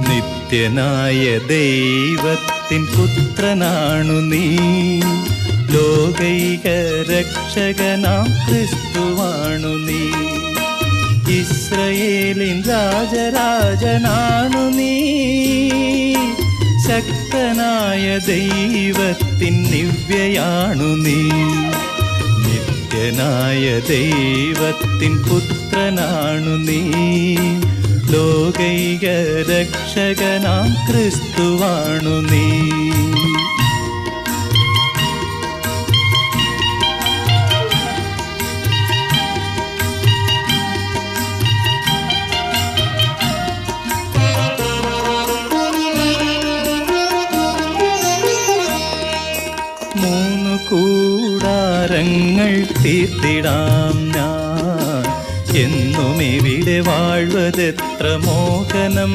നിത്യനായ ദൈവത്തിൻ പുത്രനാണു നീ, ലോകൈക രക്ഷകനാം ക്രിസ്തുവാണു നീ. ഇസ്രയേലിൻ രാജരാജനാണു നീ, ശക്തനായ ദൈവത്തിൻ ദിവ്യയാണു നീ. നിത്യനായ ദൈവത്തിൻ പുത്രനാണു നീ, ലോകൈക രക്ഷകനാം ക്രിസ്തുവാണു നീ. മൂന്നു കൂടാരങ്ങൾ തീർത്തിടാം ഞാൻ, എന്നും ഇവിടെ വാഴ്വതെത്ര മോഹനം.